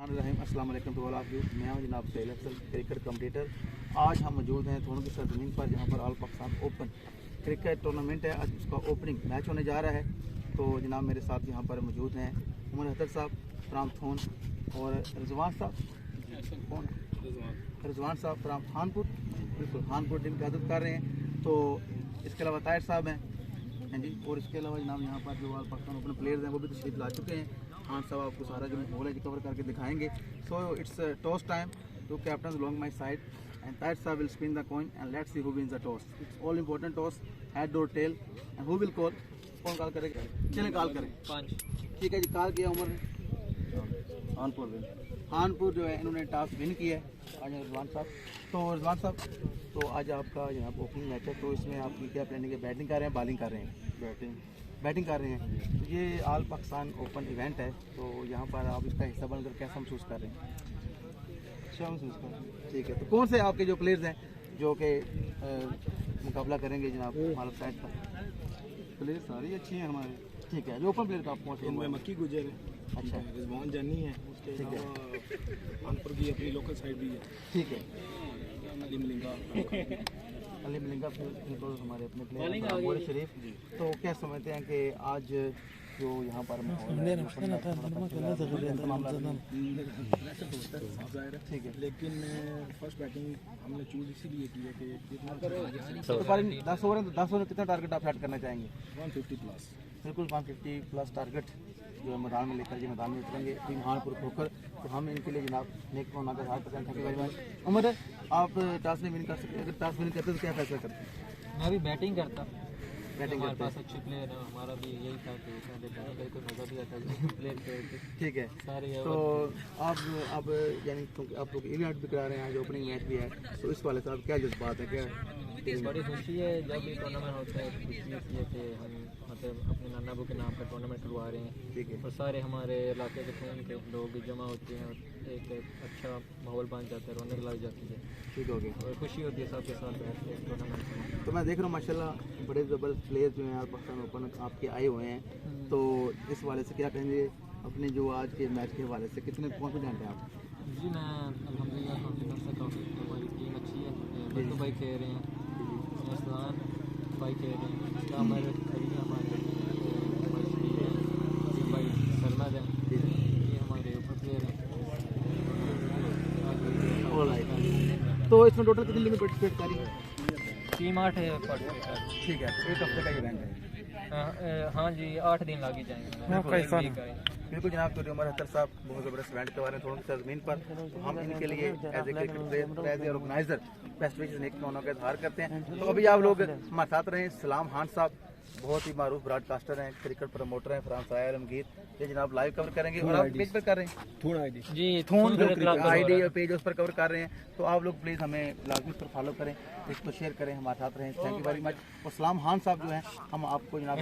अस्सलाम वालेकुम to all of you. मैं हूं जनाब सैल अफजल, क्रिकेट कमेंटेटर। आज हम मौजूद हैं थोनों की सरजमीन पर, जहां पर all Pakistan open cricket tournament है। आज उसका ओपनिंग मैच होने जा रहा है। तो जनाब मेरे साथ यहां पर मौजूद हैं उमर हैदर साहब फ्राम थोन और रिजवान साहब। कौन? रिजवान साहब फ्राम खानपुर। बिल्कुल, खानपुर टीम की हिफाजत कर रहे हैं। तो इसके अलावा ताहिर साहब हैं जी, और इसके अलावा जनाब यहाँ पर जो ऑल पाकिस्तान ओपन प्लेयर्स हैं वो भी तशरीफ ला चुके हैं। खान साहब आपको सारा जो माहौल है कवर करके दिखाएंगे। So it's toss time, to captain along my side and Tahir sahab will spin the coin and let's see who wins the toss. It's all important toss, head और tail, and who will call. कौन call करेगा? चलें call करें। 5 ठीक है जी, call किया उमर ने। खानपुर जो है इन्होंने टॉस विन किया है आज रिजवान साहब। तो रिजवान साहब, तो आज आपका जनाब ओपनिंग मैच है, तो इसमें आपकी क्या प्लानिंग है? बैटिंग कर रहे हैं, बॉलिंग कर रहे हैं? बैटिंग कर रहे हैं। तो ये ऑल पाकिस्तान ओपन इवेंट है, तो यहाँ पर आप इसका हिस्सा बनकर कैसा महसूस कर रहे हैं? अच्छा महसूस कर रहे हैं, ठीक है। तो कौन से आपके जो प्लेयर्स हैं जो कि मुकाबला करेंगे जनाब हमारे साइड पर? प्लेयर सारी अच्छी हैं हमारे, ठीक है। जो ओपन प्लेयर का आप कौन से? इनमें मक्की गुजर है, अच्छा, रिजवान जानी है, उसके ठीक है। अलावा कानपुर की अपनी लोकल साइड भी है, ठीक है। अली मलिंगा अली मलिंगा बिल्कुल हमारे अपने प्लेयर बोले शरीफ। तो क्या समझते हैं कि आज जो यहाँ पर ठीक है, लेकिन फर्स्ट बैटिंग हमने चूज इसीलिए की है कि तो 10 ओवर है, तो 10 ओवर कितना टारगेट आप सेट करना चाहेंगे? 150 प्लस। बिल्कुल 150 प्लस टारगेट जो मैदान में लेकर ये मैदान में उतरेंगे टीम खानपुर होकर। तो हम इनके लिए जनाब नेक होना का 100% thank you very much. Umar, आप टॉस नहीं विन कर सकते, अगर टॉस विन करते तो क्या फैसला करते? मैं भी बैटिंग करता। बैटिंग हमारे करते पास अच्छे प्लेयर है, हमारा भी यही था कि इसमें देखने को मज़ा भी आता है प्लेयर खेलते। ठीक है। सारे तो आप यानी क्योंकि आप लोग इवेंट भी करा रहे हैं, आज ओपनिंग मैच भी है, तो इस वाले से आप क्या जज्बात है? क्या बड़ी खुशी है जब भी टूर्नामेंट होता है, खुशी इसलिए कि हम मतलब अपने नाना अबू के नाम पर टूर्नामेंट करवा रहे हैं। ठीक है। और सारे हमारे इलाके के खून के लोग जमा होते हैं और एक अच्छा माहौल बन जाता है, रौनक लग जाती है। ठीक हो गया, और खुशी होती है सबके साथ बैठ के टूर्नामेंट में। तो मैं देख रहा हूँ माशाल्लाह बड़े ज़बरदस्त प्लेयर जो हैं पाकिस्तान ओपन आपके आए हुए हैं। तो इस वाले से क्या कहेंगे अपने जो आज के मैच के हवाले से, कितने कॉन्फिडेंट हैं आप? जी मैं अल्हम्दुलिल्लाह कॉन्फिडेंस से काफ़ी, हमारी टीम अच्छी है। बल्लू भाई खेल रहे हैं, इस्लान भाई खेल रहे हैं, हमारे हमारे भाई सरमद हैं, ये हमारे ऊपर प्लेयर हैं। तो इसमें टोटल कितनी टीमें पार्टिसिपेट करी? टीम 8 है पार्टिसिपेट। ठीक है, एक हफ्ते का इवेंट है। हाँ जी, 8 दिन लग ही जाएंगे। बिल्कुल जनाब, तो उमर हैदर साहब बहुत ज़बरदस्त इवेंट करवा रहे हैं थोड़ी सी ज़मीन पर। तो हम इनके लिए as a cricket player, as a organiser best wishes नेक होने का इजहार करते हैं। तो अभी आप लोग हमारे साथ रहे सलाम खान साहब, बहुत ही मारूफ ब्रॉडकास्टर हैं, क्रिकेट प्रमोटर हैं, फ्रांस आया आलमगीर, ये जनाब लाइव कवर करेंगे। और आप पेज पर कर रहे हैं थोड़ा आईडी जी, थोन आईडी और पेज उस पर कवर कर रहे हैं। तो आप लोग प्लीज़ हमें लाजमी पर फॉलो करें, इसको शेयर करें, हमारे साथ रहें। Thank you very much. और सलाम खान साहब जो हैं, हम आपको जनाब